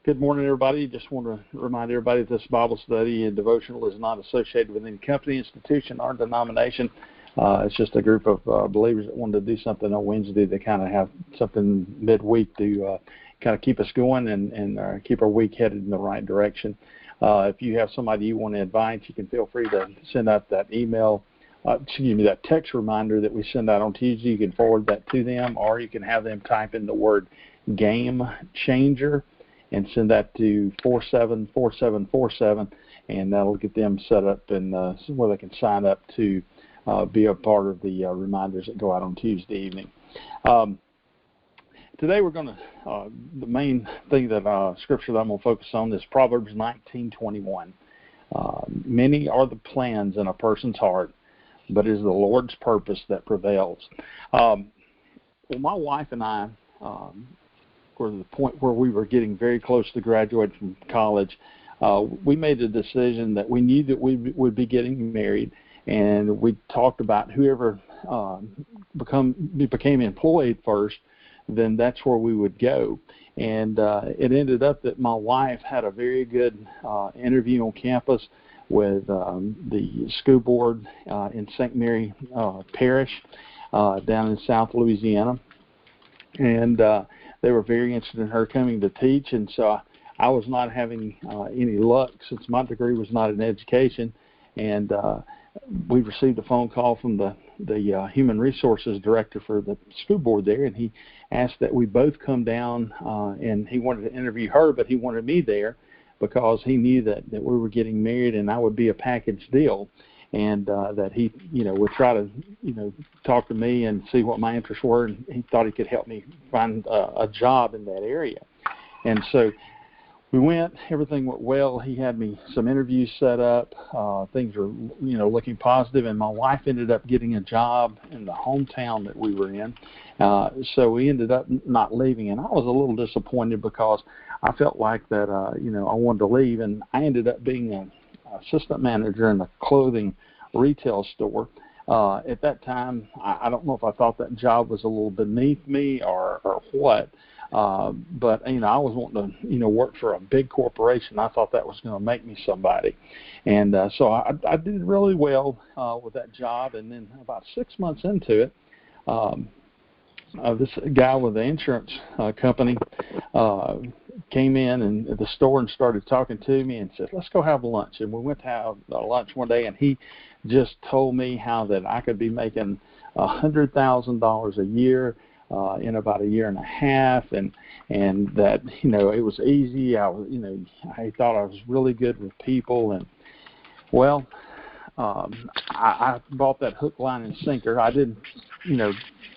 Good morning, everybody. Just want to remind everybody that this Bible study and devotional is not associated with any company, institution, or denomination. It's just a group of believers that wanted to do something on Wednesday to kind of have something midweek to kind of keep us going and keep our week headed in the right direction. If you have somebody you want to invite, you can feel free to send out that that text reminder that we send out on Tuesday. You can forward that to them, or you can have them type in the word Game Changer and send that to 474747, and that'll get them set up and where they can sign up to be a part of the reminders that go out on Tuesday evening. Today we're going to, the main thing that scripture that I'm going to focus on is Proverbs 19:21. Many are the plans in a person's heart, but it is the Lord's purpose that prevails. Well, my wife and I were at the point where we were getting very close to graduating from college. We made the decision that we knew that we would be getting married, and we talked about whoever became employed first, then that's where we would go. And it ended up that my wife had a very good interview on campus with the school board in St. Mary Parish down in South Louisiana. And they were very interested in her coming to teach, and so I was not having any luck since my degree was not in education. And we received a phone call from the human resources director for the school board there, and he asked that we both come down, and he wanted to interview her, but he wanted me there because he knew that we were getting married and I would be a package deal, and that he would try to talk to me and see what my interests were, and he thought he could help me find a job in that area. And so we went, everything went well. He had me some interviews set up. Things were, looking positive, and my wife ended up getting a job in the hometown that we were in. So we ended up not leaving, and I was a little disappointed because I felt like that, I wanted to leave, and I ended up being an assistant manager in a clothing retail store. At that time, I don't know if I thought that job was a little beneath me or what. But I was wanting to work for a big corporation. I thought that was going to make me somebody, and so I did really well with that job. And then about 6 months into it, this guy with the insurance company came in and the store and started talking to me and said, "Let's go have lunch." And we went to have lunch one day, and he just told me how that I could be making $100,000 a year in about a year and a half, and that it was easy. I thought I was really good with people, and well, I bought that hook, line, and sinker. I didn't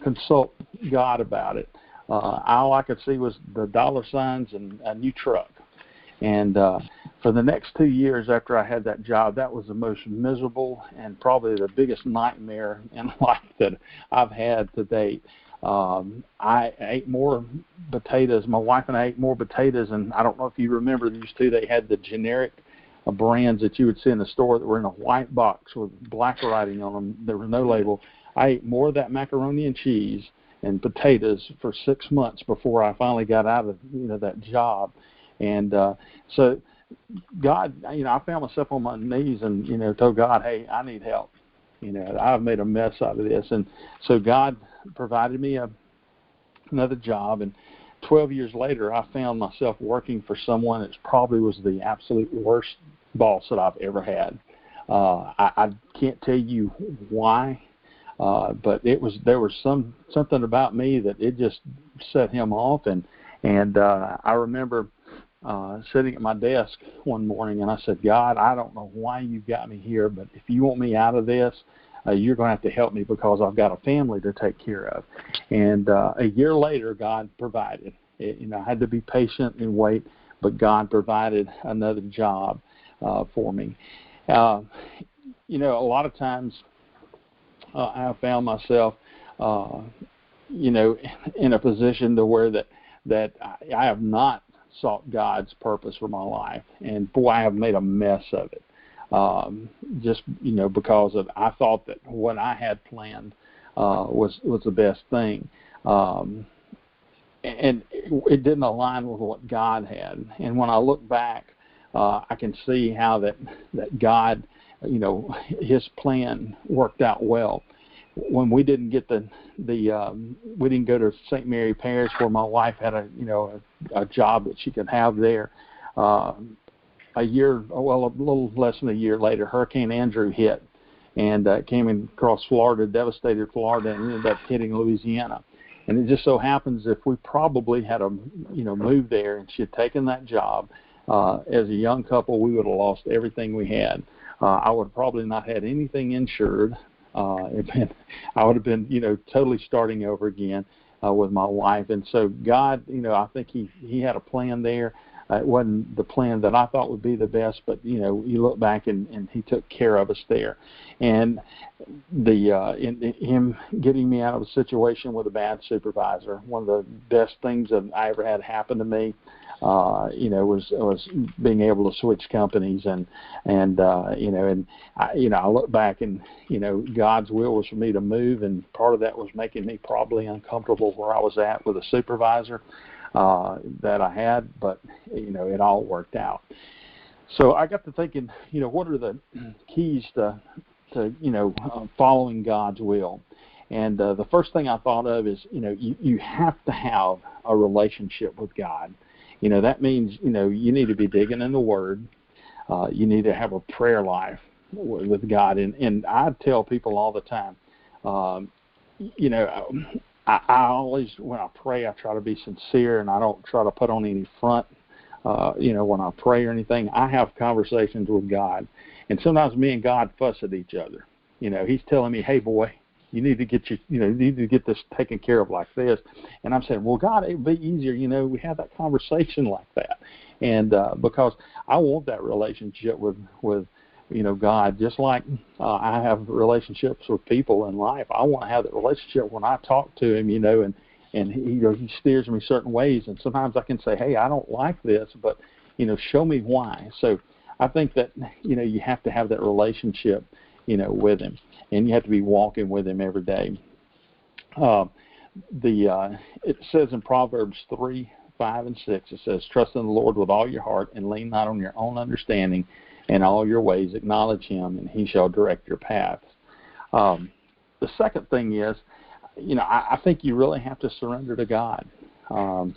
consult God about it. All I could see was the dollar signs and a new truck. And for the next 2 years after I had that job, that was the most miserable and probably the biggest nightmare in life that I've had to date. I ate more potatoes. My wife and I ate more potatoes, and I don't know if you remember these two. They had the generic brands that you would see in the store that were in a white box with black writing on them. There was no label. I ate more of that macaroni and cheese and potatoes for 6 months before I finally got out of that job. And so God, I found myself on my knees and told God, "Hey, I need help. I've made a mess out of this." And so God provided me another job, and 12 years later, I found myself working for someone that probably was the absolute worst boss that I've ever had. I can't tell you why, but there was something about me that it just set him off, and I remember sitting at my desk one morning, and I said, "God, I don't know why you got me here, but if you want me out of this, you're going to have to help me because I've got a family to take care of." And a year later, God provided. I had to be patient and wait, but God provided another job for me. A lot of times I have found myself, in a position to where that I have not sought God's purpose for my life, and boy, I have made a mess of it. Just because of I thought that what I had planned was the best thing. and it didn't align with what God had. And when I look back, I can see how that God, His plan worked out well. When we didn't get we didn't go to St. Mary Parish, where my wife had a job that she could have there. A little less than a year later, Hurricane Andrew hit, and came across Florida, devastated Florida, and ended up hitting Louisiana. And it just so happens, if we probably had moved there and she had taken that job, as a young couple, we would have lost everything we had. I would have probably not had anything insured. I would have been, totally starting over again with my wife. And so God, I think He had a plan there. It wasn't the plan that I thought would be the best, but you look back and He took care of us there. And in Him getting me out of a situation with a bad supervisor, one of the best things that I ever had happen to me, was being able to switch companies, and I look back and God's will was for me to move, and part of that was making me probably uncomfortable where I was at with a supervisor that I had, but it all worked out. So I got to thinking, what are the keys to following God's will? And the first thing I thought of is, you have to have a relationship with God. That means, you need to be digging in the Word. You need to have a prayer life with God. And I tell people all the time, I always, when I pray, I try to be sincere, and I don't try to put on any front, when I pray or anything. I have conversations with God. And sometimes me and God fuss at each other. He's telling me, hey, boy, you need to get you need to get this taken care of like this. And I'm saying, well, God, it'd be easier, we have that conversation like that. And because I want that relationship with God, just like I have relationships with people in life. I want to have that relationship when I talk to Him, and He steers me certain ways. And sometimes I can say, hey, I don't like this, but, show me why. So I think that, you have to have that relationship, with Him, and you have to be walking with Him every day. It says in Proverbs 3:5-6, it says, trust in the Lord with all your heart and lean not on your own understanding. In all your ways acknowledge Him, and He shall direct your paths. The second thing is, I think you really have to surrender to God. Like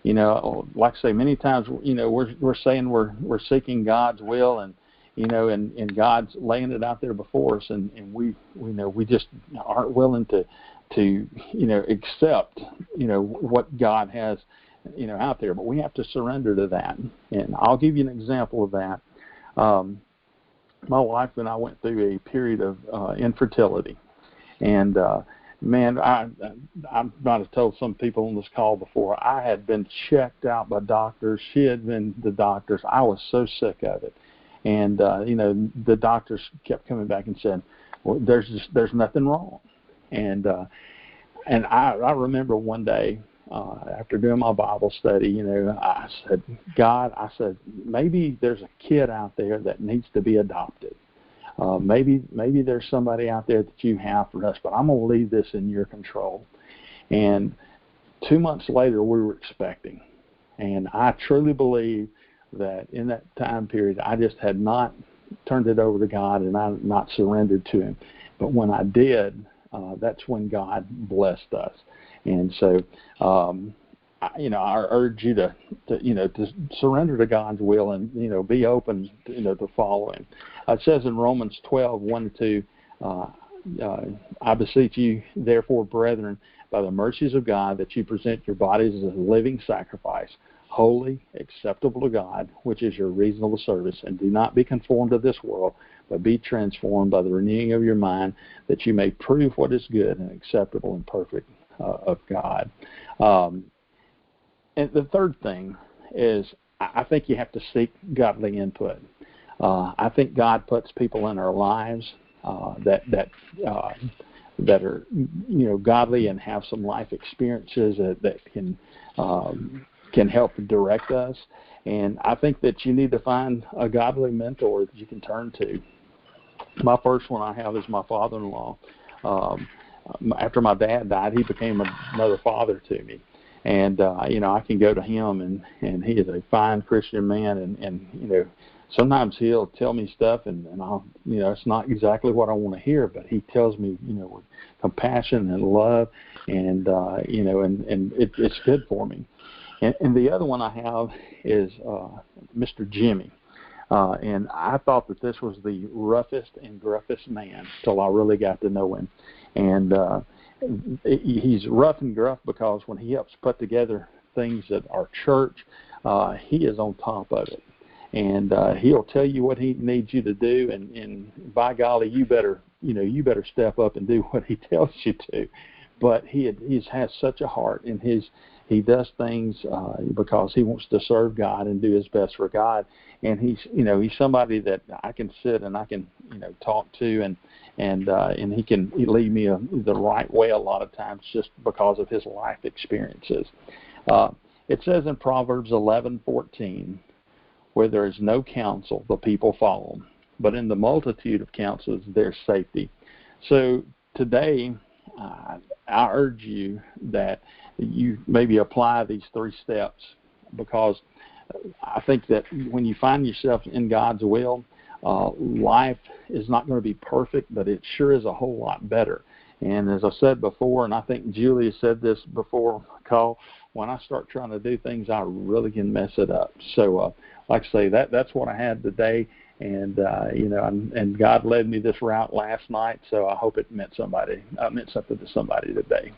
I say, many times, we're saying we're seeking God's will, and and God's laying it out there before us, and we just aren't willing to accept what God has out there. But we have to surrender to that, and I'll give you an example of that. My wife and I went through a period of infertility, and man, I might have told some people on this call before, I had been checked out by doctors. She had been the doctors. I was so sick of it. And, the doctors kept coming back and saying, well, there's nothing wrong. And I remember one day, after doing my Bible study, I said, God, maybe there's a kid out there that needs to be adopted. Maybe there's somebody out there that you have for us, but I'm going to leave this in your control. And 2 months later, we were expecting. And I truly believe that in that time period, I just had not turned it over to God, and I had not surrendered to Him. But when I did, that's when God blessed us. And so, I urge you to surrender to God's will and, be open, to follow Him. It says in Romans 12:1-2, I beseech you, therefore, brethren, by the mercies of God, that you present your bodies as a living sacrifice, holy, acceptable to God, which is your reasonable service. And do not be conformed to this world, but be transformed by the renewing of your mind, that you may prove what is good and acceptable and perfect of God. And the third thing is, I think you have to seek godly input. I think God puts people in our lives that are godly and have some life experiences that can help direct us. And I think that you need to find a godly mentor that you can turn to. My first one I have is my father-in-law. After my dad died, he became another father to me. And I can go to him, and he is a fine Christian man, and sometimes he'll tell me stuff, and I'll, it's not exactly what I want to hear, but he tells me, with compassion and love, and it's good for me. And the other one I have is Mr. Jimmy. And I thought that this was the roughest and gruffest man till I really got to know him. And he's rough and gruff because when he helps put together things at our church, he is on top of it. And he'll tell you what he needs you to do, and by golly, you better step up and do what he tells you to. But he has such a heart, and he does things because he wants to serve God and do his best for God. And he's somebody that I can sit and I can talk to, and he can lead me the right way a lot of times just because of his life experiences. It says in Proverbs 11:14, where there is no counsel, the people follow, but in the multitude of counsels there's safety. So today, I urge you that you maybe apply these 3 steps, because I think that when you find yourself in God's will, life is not going to be perfect, but it sure is a whole lot better. And as I said before, and I think Julia said this before call, when I start trying to do things, I really can mess it up. So, like I say, that's what I had today, and and God led me this route last night. So I hope it meant something to somebody today.